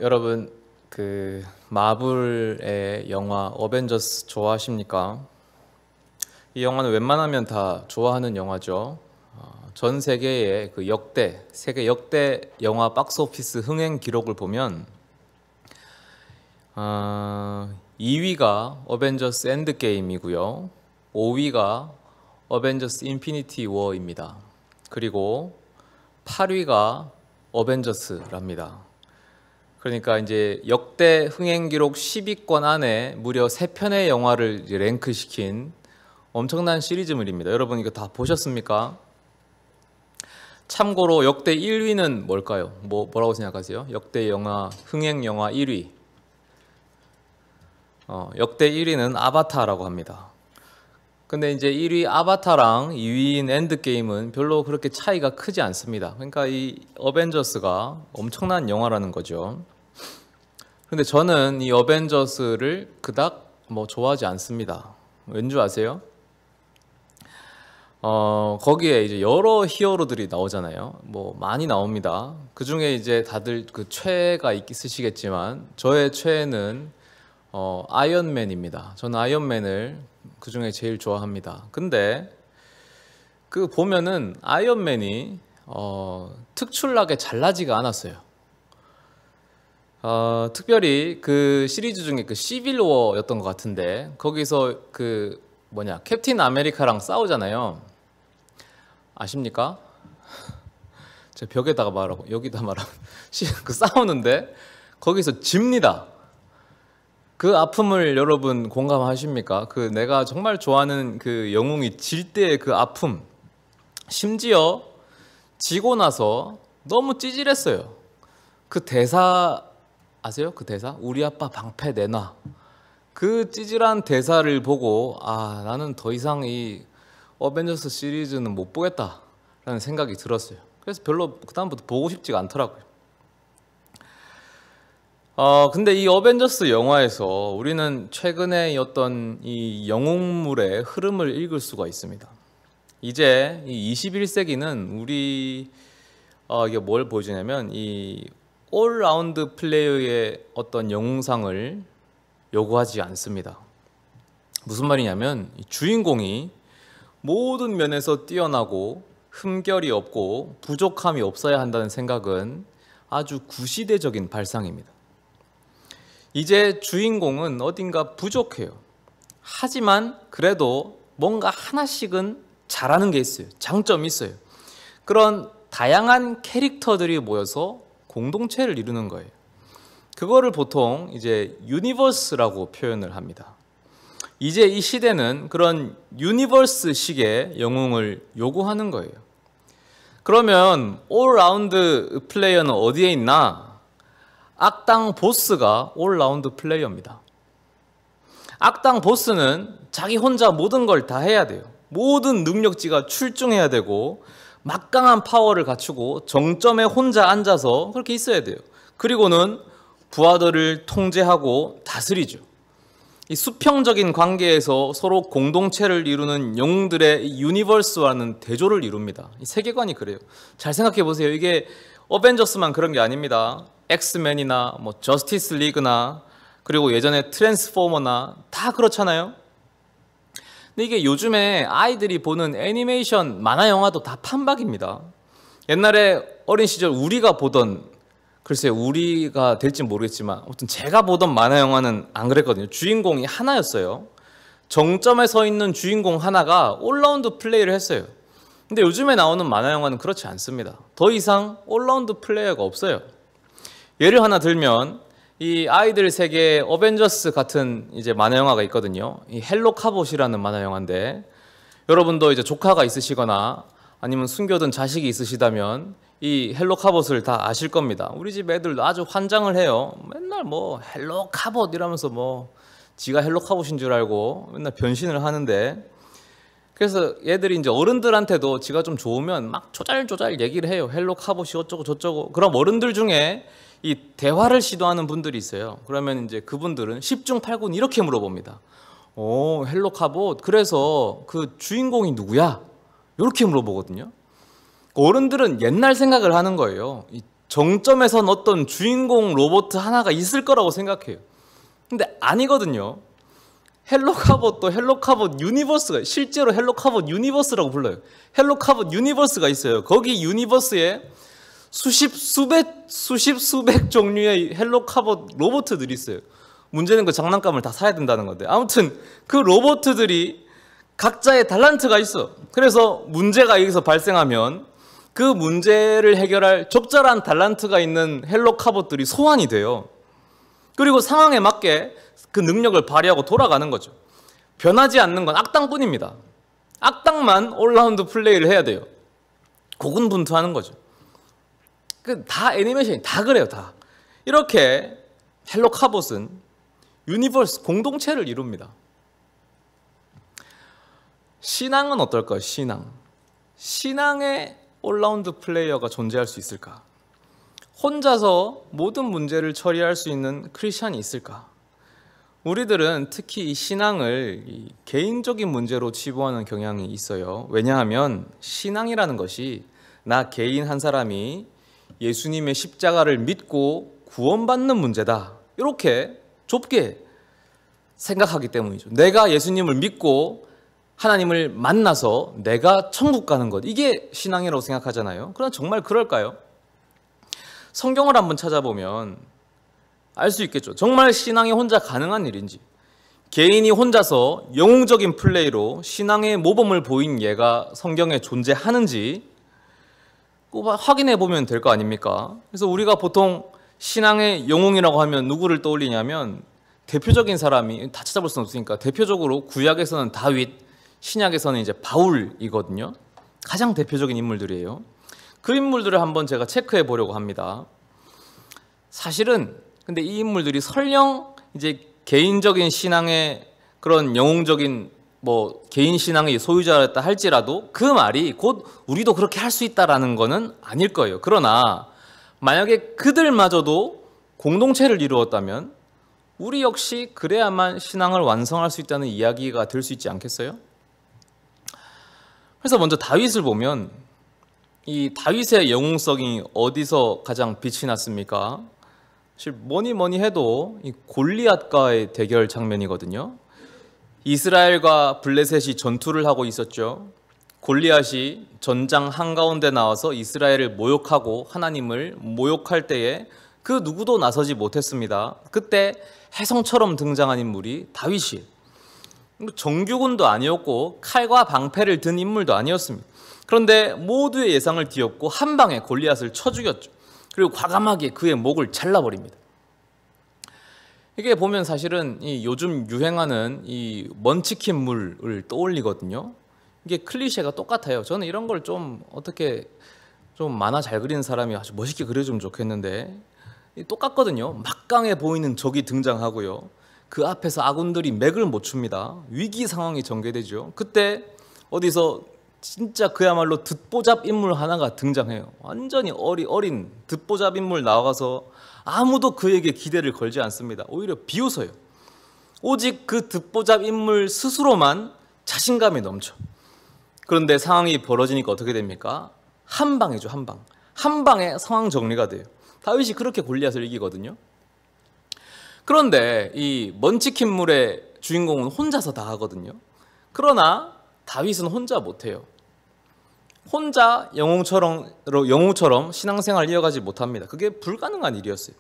여러분 그 마블의 영화 어벤져스 좋아하십니까? 이 영화는 웬만하면 다 좋아하는 영화죠. 전 세계의 그 세계 역대 영화 박스오피스 흥행 기록을 보면 2위가 어벤져스 엔드게임이고요. 5위가 어벤져스 인피니티 워입니다. 그리고 8위가 어벤져스랍니다. 그러니까 이제 역대 흥행 기록 10위권 안에 무려 3편의 영화를 랭크시킨 엄청난 시리즈물입니다. 여러분 이거 다 보셨습니까? 참고로 역대 1위는 뭘까요? 뭐라고 생각하세요? 역대 영화 흥행 영화 1위. 역대 1위는 아바타라고 합니다. 근데 이제 1위 아바타랑 2위인 엔드게임은 별로 그렇게 차이가 크지 않습니다. 그러니까 이 어벤져스가 엄청난 영화라는 거죠. 근데 저는 이 어벤져스를 그닥 좋아하지 않습니다. 왠지 아세요? 거기에 이제 여러 히어로들이 나오잖아요. 많이 나옵니다. 그 중에 이제 다들 그 최애가 있으시겠지만 저의 최애는 아이언맨입니다. 저는 아이언맨을 그 중에 제일 좋아합니다. 근데 그 보면은 아이언맨이 특출나게 잘나지가 않았어요. 특별히 그 시리즈 중에 그 시빌워였던 것 같은데 거기서 그 캡틴 아메리카랑 싸우잖아요. 아십니까? 제 벽에다가 말하고 여기다 말하고 그 싸우는데 거기서 집니다. 그 아픔을 여러분 공감하십니까? 그 내가 정말 좋아하는 그 영웅이 질 때의 그 아픔. 심지어 지고 나서 너무 찌질했어요. 그 대사 아세요? 그 대사? 우리 아빠 방패 내놔. 그 찌질한 대사를 보고 나는 더 이상 이 어벤져스 시리즈는 못 보겠다라는 생각이 들었어요. 그래서 별로 그다음부터 보고 싶지가 않더라고요. 근데 이 어벤져스 영화에서 우리는 최근에 어떤 이 영웅물의 흐름을 읽을 수가 있습니다. 이제 이 21세기는 이게 뭘 보여주냐면 이 올라운드 플레이어의 어떤 영웅상을 요구하지 않습니다. 무슨 말이냐면 주인공이 모든 면에서 뛰어나고 흠결이 없고 부족함이 없어야 한다는 생각은 아주 구시대적인 발상입니다. 이제 주인공은 어딘가 부족해요. 하지만 그래도 뭔가 하나씩은 잘하는 게 있어요. 장점이 있어요. 그런 다양한 캐릭터들이 모여서 공동체를 이루는 거예요. 그거를 보통 이제 유니버스라고 표현을 합니다. 이제 이 시대는 그런 유니버스식의 영웅을 요구하는 거예요. 그러면 올라운드 플레이어는 어디에 있나? 악당 보스가 올라운드 플레이어입니다. 악당 보스는 자기 혼자 모든 걸 다 해야 돼요. 모든 능력치가 출중해야 되고 막강한 파워를 갖추고 정점에 혼자 앉아서 그렇게 있어야 돼요. 그리고는 부하들을 통제하고 다스리죠. 이 수평적인 관계에서 서로 공동체를 이루는 영웅들의 유니버스와는 대조를 이룹니다. 이 세계관이 그래요. 잘 생각해 보세요. 이게 어벤져스만 그런 게 아닙니다. 엑스맨이나 저스티스 리그나 그리고 예전에 트랜스포머나 다 그렇잖아요. 근데 이게 요즘에 아이들이 보는 애니메이션 만화 영화도 다 판박입니다. 옛날에 어린 시절 우리가 보던, 글쎄요 우리가 될지 모르겠지만 아무튼 제가 보던 만화 영화는 안 그랬거든요. 주인공이 하나였어요. 정점에 서 있는 주인공 하나가 올라운드 플레이를 했어요. 근데 요즘에 나오는 만화 영화는 그렇지 않습니다. 더 이상 올라운드 플레이어가 없어요. 예를 하나 들면 이 아이들 세계 어벤져스 같은 이제 만화 영화가 있거든요. 이 헬로 카봇이라는 만화 영화인데 여러분도 이제 조카가 있으시거나 아니면 숨겨둔 자식이 있으시다면 이 헬로 카봇을 다 아실 겁니다. 우리 집 애들 아주 환장을 해요. 맨날 헬로 카봇 이러면서 지가 헬로 카봇인 줄 알고 맨날 변신을 하는데, 그래서 얘들이 이제 어른들한테도 지가 좀 좋으면 막 조잘조잘 얘기를 해요. 헬로 카봇이 어쩌고 저쩌고. 그럼 어른들 중에 이 대화를 시도하는 분들이 있어요. 그러면 이제 그분들은 10중 8군 이렇게 물어봅니다. 헬로 카봇, 그래서 그 주인공이 누구야? 이렇게 물어보거든요. 어른들은 옛날 생각을 하는 거예요. 정점에선 어떤 주인공 로봇 하나가 있을 거라고 생각해요. 근데 아니거든요. 헬로카봇도 헬로카봇 유니버스가, 실제로 헬로카봇 유니버스라고 불러요. 헬로카봇 유니버스가 있어요. 거기 유니버스에 수백 종류의 헬로카봇 로봇들이 있어요. 문제는 그 장난감을 다 사야 된다는 건데, 아무튼 그 로봇들이 각자의 달란트가 있어. 그래서 문제가 여기서 발생하면 그 문제를 해결할 적절한 달란트가 있는 헬로카봇들이 소환이 돼요. 그리고 상황에 맞게 그 능력을 발휘하고 돌아가는 거죠. 변하지 않는 건 악당뿐입니다. 악당만 올라운드 플레이를 해야 돼요. 고군분투하는 거죠. 다 애니메이션이 다 그래요. 다 이렇게 헬로카봇은 유니버스 공동체를 이룹니다. 신앙은 어떨까요? 신앙에 올라운드 플레이어가 존재할 수 있을까? 혼자서 모든 문제를 처리할 수 있는 크리스찬이 있을까? 우리들은 특히 이 신앙을 개인적인 문제로 치부하는 경향이 있어요. 왜냐하면 신앙이라는 것이 나 개인 한 사람이 예수님의 십자가를 믿고 구원받는 문제다, 이렇게 좁게 생각하기 때문이죠. 내가 예수님을 믿고 하나님을 만나서 내가 천국 가는 것, 이게 신앙이라고 생각하잖아요. 그럼 정말 그럴까요? 성경을 한번 찾아보면 알 수 있겠죠. 정말 신앙이 혼자 가능한 일인지, 개인이 혼자서 영웅적인 플레이로 신앙의 모범을 보인 예가 성경에 존재하는지 확인해 보면 될 거 아닙니까? 그래서 우리가 보통 신앙의 영웅이라고 하면 누구를 떠올리냐면, 대표적인 사람이 다 찾아볼 수는 없으니까 대표적으로 구약에서는 다윗, 신약에서는 이제 바울이거든요. 가장 대표적인 인물들이에요. 그 인물들을 한번 제가 체크해 보려고 합니다. 사실은 근데 이 인물들이 설령 이제 개인적인 신앙의 그런 영웅적인 개인 신앙의 소유자였다 할지라도 그 말이 곧 우리도 그렇게 할 수 있다라는 거는 아닐 거예요. 그러나 만약에 그들마저도 공동체를 이루었다면 우리 역시 그래야만 신앙을 완성할 수 있다는 이야기가 될 수 있지 않겠어요? 그래서 먼저 다윗을 보면 이 다윗의 영웅성이 어디서 가장 빛이 났습니까? 사실 뭐니 해도 이 골리앗과의 대결 장면이거든요. 이스라엘과 블레셋이 전투를 하고 있었죠. 골리앗이 전장 한가운데 나와서 이스라엘을 모욕하고 하나님을 모욕할 때에 그 누구도 나서지 못했습니다. 그때 혜성처럼 등장한 인물이 다윗이에요. 정규군도 아니었고 칼과 방패를 든 인물도 아니었습니다. 그런데 모두의 예상을 뒤엎고 한 방에 골리앗을 쳐 죽였죠. 그리고 과감하게 그의 목을 잘라버립니다. 이게 보면 사실은 이 요즘 유행하는 이 먼치킨물을 떠올리거든요. 이게 클리셰가 똑같아요. 저는 이런 걸 좀 어떻게 좀 만화 잘 그리는 사람이 아주 멋있게 그려주면 좋겠는데, 똑같거든요. 막강해 보이는 적이 등장하고요. 그 앞에서 아군들이 맥을 못 춥니다. 위기 상황이 전개되죠. 그때 어디서 진짜 그야말로 듣보잡 인물 하나가 등장해요. 완전히 어린 듣보잡 인물 나와서 아무도 그에게 기대를 걸지 않습니다. 오히려 비웃어요. 오직 그 듣보잡 인물 스스로만 자신감이 넘쳐. 그런데 상황이 벌어지니까 어떻게 됩니까? 한 방이죠, 한 방. 한 방에 상황 정리가 돼요. 다윗이 그렇게 골리앗을 이기거든요. 그런데 이 먼치킨물의 주인공은 혼자서 다 하거든요. 그러나 다윗은 혼자 못해요. 혼자 영웅처럼 신앙생활을 이어가지 못합니다. 그게 불가능한 일이었어요.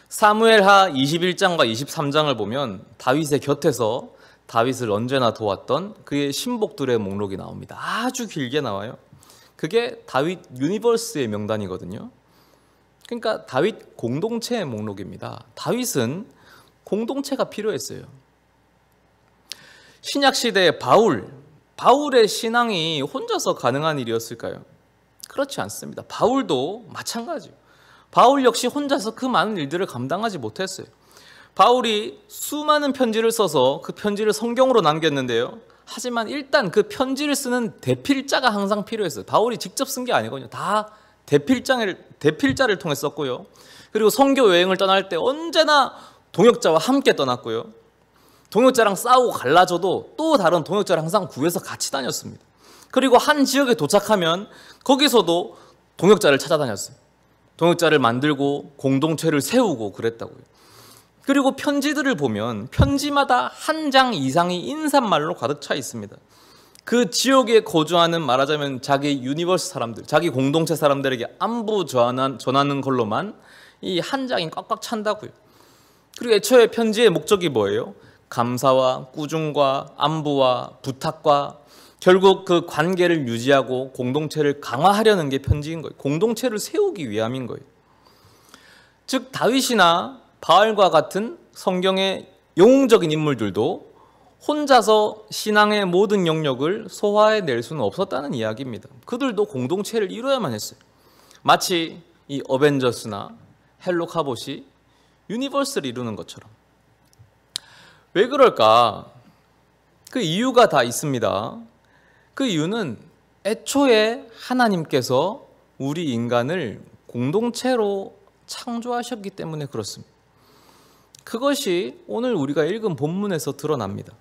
사무엘하 21장과 23장을 보면 다윗의 곁에서 다윗을 언제나 도왔던 그의 신복들의 목록이 나옵니다. 아주 길게 나와요. 그게 다윗 유니버스의 명단이거든요. 그러니까 다윗 공동체의 목록입니다. 다윗은 공동체가 필요했어요. 신약 시대의 바울의 신앙이 혼자서 가능한 일이었을까요? 그렇지 않습니다. 바울도 마찬가지예요. 바울 역시 혼자서 그 많은 일들을 감당하지 못했어요. 바울이 수많은 편지를 써서 그 편지를 성경으로 남겼는데요. 하지만 일단 그 편지를 쓰는 대필자가 항상 필요했어요. 바울이 직접 쓴 게 아니거든요. 다 대필자를 통해 썼고요. 그리고 선교 여행을 떠날 때 언제나 동역자와 함께 떠났고요. 동역자랑 싸우고 갈라져도 또 다른 동역자를 항상 구해서 같이 다녔습니다. 그리고 한 지역에 도착하면 거기서도 동역자를 찾아다녔어요. 동역자를 만들고 공동체를 세우고 그랬다고요. 그리고 편지들을 보면 편지마다 한 장 이상이 인사말로 가득 차 있습니다. 그 지역에 거주하는 말하자면 자기 유니버스 사람들, 자기 공동체 사람들에게 안부 전하는 걸로만 이 한 장이 꽉꽉 찬다고요. 그리고 애초에 편지의 목적이 뭐예요? 감사와 꾸중과 안부와 부탁과 결국 그 관계를 유지하고 공동체를 강화하려는 게 편지인 거예요. 공동체를 세우기 위함인 거예요. 즉 다윗이나 바알과 같은 성경의 영웅적인 인물들도 혼자서 신앙의 모든 영역을 소화해낼 수는 없었다는 이야기입니다. 그들도 공동체를 이루어야만 했어요. 마치 이 어벤져스나 헬로 카봇이 유니버스를 이루는 것처럼. 왜 그럴까? 그 이유가 다 있습니다. 그 이유는 애초에 하나님께서 우리 인간을 공동체로 창조하셨기 때문에 그렇습니다. 그것이 오늘 우리가 읽은 본문에서 드러납니다.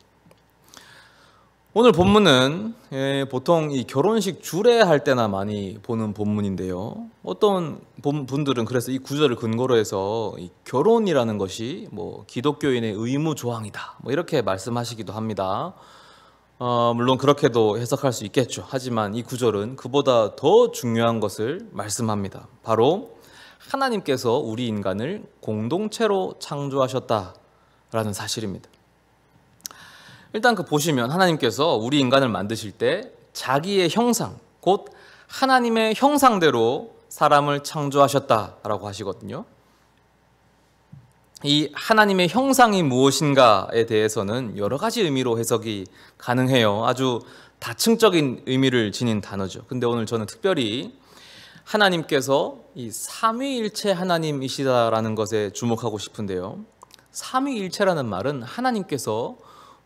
오늘 본문은 보통 이 결혼식 주례할 때나 많이 보는 본문인데요. 어떤 분들은 그래서 이 구절을 근거로 해서 이 결혼이라는 것이 뭐 기독교인의 의무 조항이다, 뭐 이렇게 말씀하시기도 합니다. 물론 그렇게도 해석할 수 있겠죠. 하지만 이 구절은 그보다 더 중요한 것을 말씀합니다. 바로 하나님께서 우리 인간을 공동체로 창조하셨다라는 사실입니다. 일단 보시면 하나님께서 우리 인간을 만드실 때 자기의 형상, 곧 하나님의 형상대로 사람을 창조하셨다라고 하시거든요. 이 하나님의 형상이 무엇인가에 대해서는 여러 가지 의미로 해석이 가능해요. 아주 다층적인 의미를 지닌 단어죠. 근데 오늘 저는 특별히 하나님께서 이 삼위일체 하나님이시다라는 것에 주목하고 싶은데요. 삼위일체라는 말은 하나님께서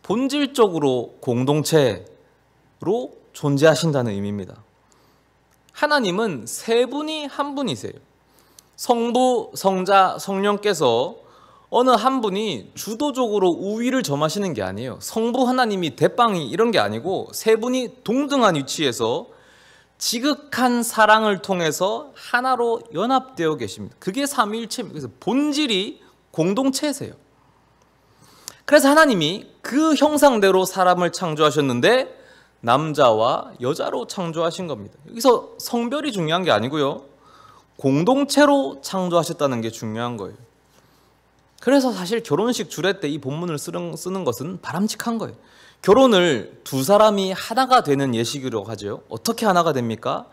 본질적으로 공동체로 존재하신다는 의미입니다. 하나님은 세 분이 한 분이세요. 성부, 성자, 성령께서 어느 한 분이 주도적으로 우위를 점하시는 게 아니에요. 성부 하나님이 대빵이 이런 게 아니고 세 분이 동등한 위치에서 지극한 사랑을 통해서 하나로 연합되어 계십니다. 그게 삼위일체입니다. 그래서 본질이 공동체세요. 그래서 하나님이 그 형상대로 사람을 창조하셨는데 남자와 여자로 창조하신 겁니다. 여기서 성별이 중요한 게 아니고요, 공동체로 창조하셨다는 게 중요한 거예요. 그래서 사실 결혼식 주례 때 이 본문을 쓰는 것은 바람직한 거예요. 결혼을 두 사람이 하나가 되는 예식으로 하죠. 어떻게 하나가 됩니까?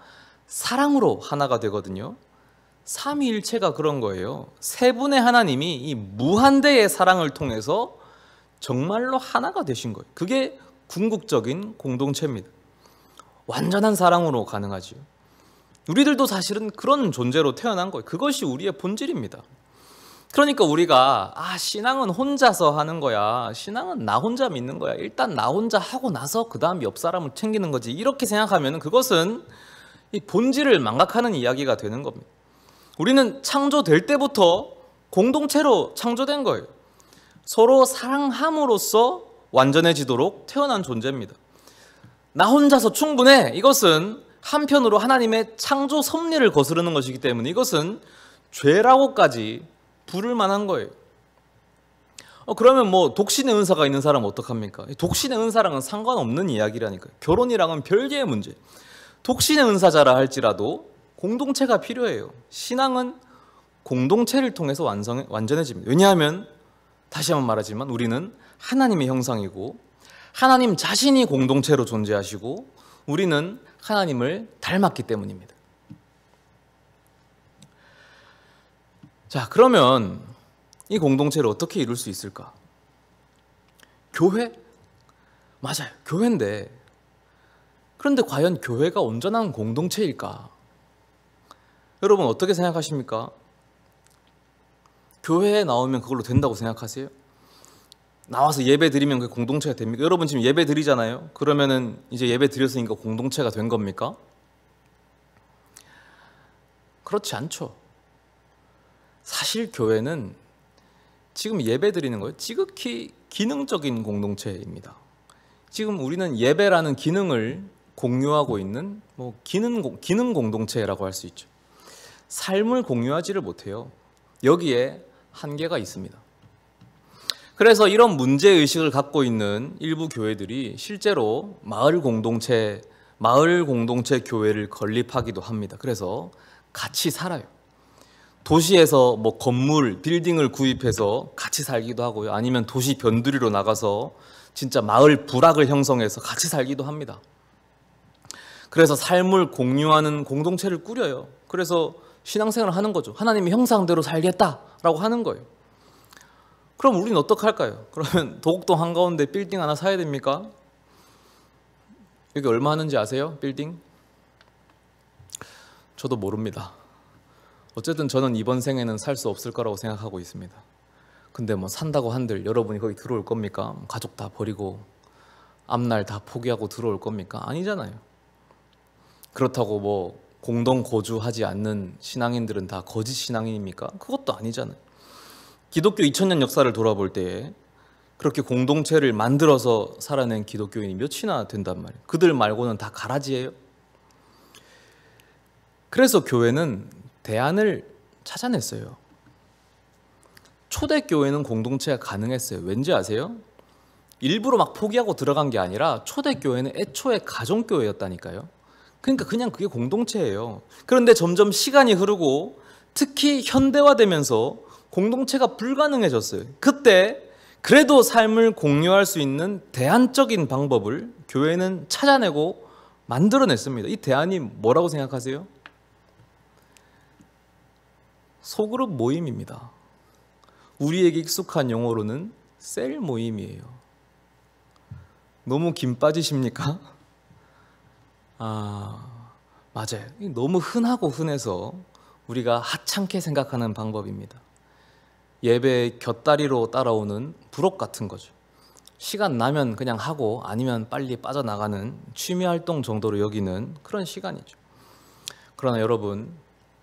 사랑으로 하나가 되거든요. 삼위일체가 그런 거예요. 세 분의 하나님이 이 무한대의 사랑을 통해서 정말로 하나가 되신 거예요. 그게 궁극적인 공동체입니다. 완전한 사랑으로 가능하지요. 우리들도 사실은 그런 존재로 태어난 거예요. 그것이 우리의 본질입니다. 그러니까 우리가 신앙은 혼자서 하는 거야, 신앙은 나 혼자 믿는 거야, 일단 나 혼자 하고 나서 그 다음 옆 사람을 챙기는 거지, 이렇게 생각하면 그것은 이 본질을 망각하는 이야기가 되는 겁니다. 우리는 창조될 때부터 공동체로 창조된 거예요. 서로 사랑함으로써 완전해지도록 태어난 존재입니다. 나 혼자서 충분해, 이것은 한편으로 하나님의 창조 섭리를 거스르는 것이기 때문에 이것은 죄라고까지 부를 만한 거예요. 그러면 뭐 독신의 은사가 있는 사람은 어떡합니까? 독신의 은사랑은 상관없는 이야기라니까요. 결혼이랑은 별개의 문제. 독신의 은사자라 할지라도 공동체가 필요해요. 신앙은 공동체를 통해서 완전해집니다. 왜냐하면 다시 한번 말하지만 우리는 하나님의 형상이고 하나님 자신이 공동체로 존재하시고 우리는 하나님을 닮았기 때문입니다. 자, 그러면 이 공동체를 어떻게 이룰 수 있을까? 교회? 맞아요, 교회인데, 그런데 과연 교회가 온전한 공동체일까? 여러분 어떻게 생각하십니까? 교회에 나오면 그걸로 된다고 생각하세요? 나와서 예배 드리면 그게 공동체가 됩니까? 여러분 지금 예배 드리잖아요. 그러면은 이제 예배 드렸으니까 공동체가 된 겁니까? 그렇지 않죠. 사실 교회는 지금 예배 드리는 거예요. 지극히 기능적인 공동체입니다. 지금 우리는 예배라는 기능을 공유하고 있는 기능 공동체라고 할 수 있죠. 삶을 공유하지를 못해요. 여기에 한계가 있습니다. 그래서 이런 문제의식을 갖고 있는 일부 교회들이 실제로 마을 공동체 교회를 건립하기도 합니다. 그래서 같이 살아요. 도시에서 뭐 건물, 빌딩을 구입해서 같이 살기도 하고요. 아니면 도시 변두리로 나가서 진짜 마을 부락을 형성해서 같이 살기도 합니다. 그래서 삶을 공유하는 공동체를 꾸려요. 그래서 신앙생활을 하는 거죠. 하나님의 형상대로 살겠다라고 하는 거예요. 그럼 우리는 어떻게 할까요? 그러면 도곡동 한가운데 빌딩 하나 사야 됩니까? 여기 얼마 하는지 아세요? 빌딩? 저도 모릅니다. 어쨌든 저는 이번 생에는 살 수 없을 거라고 생각하고 있습니다. 근데 뭐 산다고 한들 여러분이 거기 들어올 겁니까? 가족 다 버리고 앞날 다 포기하고 들어올 겁니까? 아니잖아요. 그렇다고 뭐 공동 거주하지 않는 신앙인들은 다 거짓 신앙인입니까? 그것도 아니잖아요. 기독교 2000년 역사를 돌아볼 때 그렇게 공동체를 만들어서 살아낸 기독교인이 몇이나 된단 말이에요. 그들 말고는 다 가라지예요. 그래서 교회는 대안을 찾아냈어요. 초대교회는 공동체가 가능했어요. 왠지 아세요? 일부러 막 포기하고 들어간 게 아니라 초대교회는 애초에 가정교회였다니까요. 그러니까 그냥 그게 공동체예요. 그런데 점점 시간이 흐르고 특히 현대화되면서 공동체가 불가능해졌어요. 그때 그래도 삶을 공유할 수 있는 대안적인 방법을 교회는 찾아내고 만들어냈습니다. 이 대안이 뭐라고 생각하세요? 소그룹 모임입니다. 우리에게 익숙한 용어로는 셀 모임이에요. 너무 김 빠지십니까? 맞아요. 너무 흔하고 흔해서 우리가 하찮게 생각하는 방법입니다. 예배의 곁다리로 따라오는 부록 같은 거죠. 시간 나면 그냥 하고 아니면 빨리 빠져나가는 취미활동 정도로 여기는 그런 시간이죠. 그러나 여러분,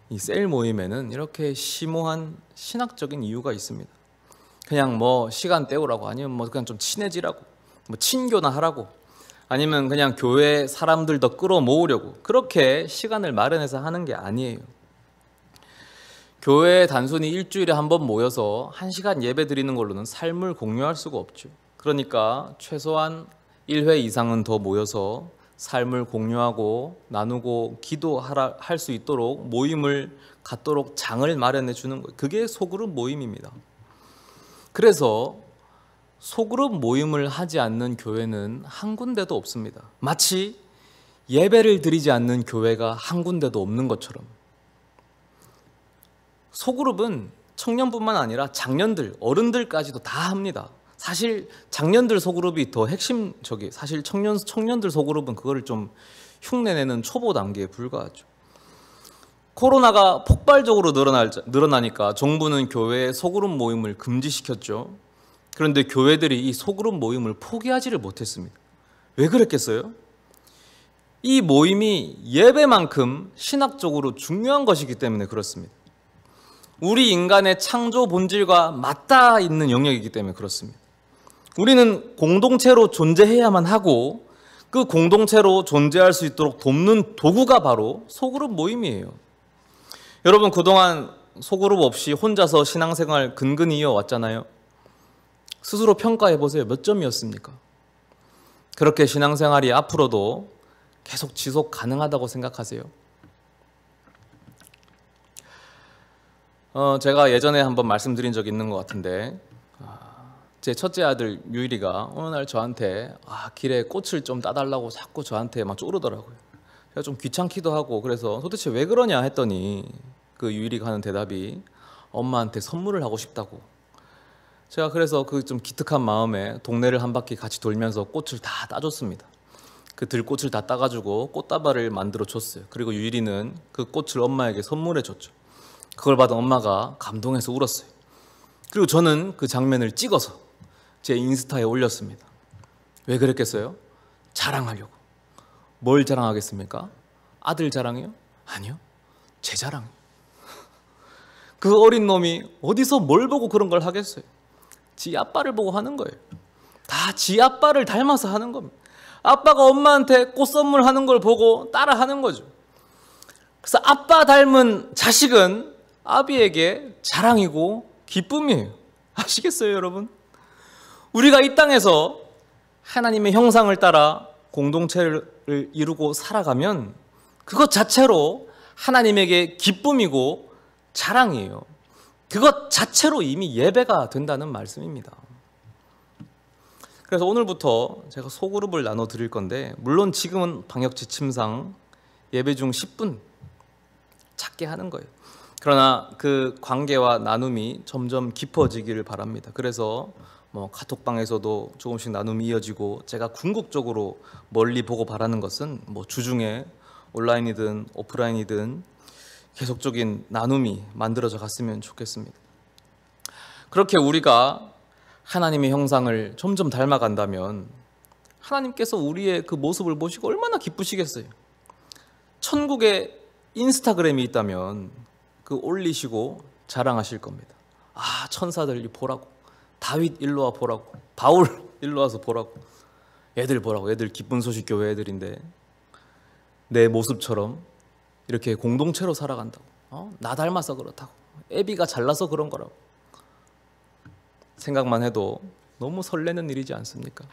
이 셀 모임에는 이렇게 심오한 신학적인 이유가 있습니다. 그냥 뭐 시간 때우라고, 아니면 뭐 그냥 좀 친해지라고, 뭐 친교나 하라고, 아니면 그냥 교회 사람들 더 끌어모으려고 그렇게 시간을 마련해서 하는 게 아니에요. 교회에 단순히 일주일에 한 번 모여서 1시간 예배 드리는 걸로는 삶을 공유할 수가 없죠. 그러니까 최소한 1회 이상은 더 모여서 삶을 공유하고 나누고 기도할 수 있도록 모임을 갖도록 장을 마련해 주는 거예요. 그게 소그룹 모임입니다. 그래서 소그룹 모임을 하지 않는 교회는 한 군데도 없습니다. 마치 예배를 드리지 않는 교회가 한 군데도 없는 것처럼. 소그룹은 청년뿐만 아니라 장년들, 어른들까지도 다 합니다. 사실 장년들 소그룹이 더 핵심적이에요. 사실 청년들 소그룹은 그거를 좀 흉내내는 초보 단계에 불과하죠. 코로나가 폭발적으로 늘어나니까 정부는 교회의 소그룹 모임을 금지시켰죠. 그런데 교회들이 이 소그룹 모임을 포기하지를 못했습니다. 왜 그랬겠어요? 이 모임이 예배만큼 신학적으로 중요한 것이기 때문에 그렇습니다. 우리 인간의 창조 본질과 맞닿아 있는 영역이기 때문에 그렇습니다. 우리는 공동체로 존재해야만 하고 그 공동체로 존재할 수 있도록 돕는 도구가 바로 소그룹 모임이에요. 여러분, 그동안 소그룹 없이 혼자서 신앙생활 근근히 이어왔잖아요. 스스로 평가해 보세요. 몇 점이었습니까? 그렇게 신앙생활이 앞으로도 계속 지속 가능하다고 생각하세요? 제가 예전에 한번 말씀드린 적이 있는 것 같은데, 제 첫째 아들 유일이가 어느 날 저한테 길에 꽃을 좀 따달라고 자꾸 저한테 막 쪼르더라고요. 제가 좀 귀찮기도 하고, 그래서 도대체 왜 그러냐 했더니 그 유일이가 하는 대답이 엄마한테 선물을 하고 싶다고. 제가 그래서 그 좀 기특한 마음에 동네를 한 바퀴 같이 돌면서 꽃을 다 따줬습니다. 그 들꽃을 다 따가지고 꽃다발을 만들어 줬어요. 그리고 유일이는 그 꽃을 엄마에게 선물해 줬죠. 그걸 받은 엄마가 감동해서 울었어요. 그리고 저는 그 장면을 찍어서 제 인스타에 올렸습니다. 왜 그랬겠어요? 자랑하려고. 뭘 자랑하겠습니까? 아들 자랑이요? 아니요, 제 자랑. 그 어린 놈이 어디서 뭘 보고 그런 걸 하겠어요? 지 아빠를 보고 하는 거예요. 다 지 아빠를 닮아서 하는 겁니다. 아빠가 엄마한테 꽃 선물하는 걸 보고 따라 하는 거죠. 그래서 아빠 닮은 자식은 아비에게 자랑이고 기쁨이에요. 아시겠어요, 여러분? 우리가 이 땅에서 하나님의 형상을 따라 공동체를 이루고 살아가면 그것 자체로 하나님에게 기쁨이고 자랑이에요. 그것 자체로 이미 예배가 된다는 말씀입니다. 그래서 오늘부터 제가 소그룹을 나눠 드릴 건데, 물론 지금은 방역 지침상 예배 중 10분 작게 하는 거예요. 그러나 그 관계와 나눔이 점점 깊어지기를 바랍니다. 그래서 카톡방에서도 조금씩 나눔이 이어지고, 제가 궁극적으로 멀리 보고 바라는 것은 주중에 온라인이든 오프라인이든 계속적인 나눔이 만들어져 갔으면 좋겠습니다. 그렇게 우리가 하나님의 형상을 점점 닮아간다면 하나님께서 우리의 그 모습을 보시고 얼마나 기쁘시겠어요. 천국에 인스타그램이 있다면 그 올리시고 자랑하실 겁니다. 아, 천사들 보라고, 다윗 일로 와 보라고, 바울 일로 와서 보라고, 애들 보라고, 애들 기쁜 소식 교회 애들인데 내 모습처럼 이렇게 공동체로 살아간다고, 나 닮아서 그렇다고, 애비가 잘나서 그런 거라고 생각만 해도 너무 설레는 일이지 않습니까?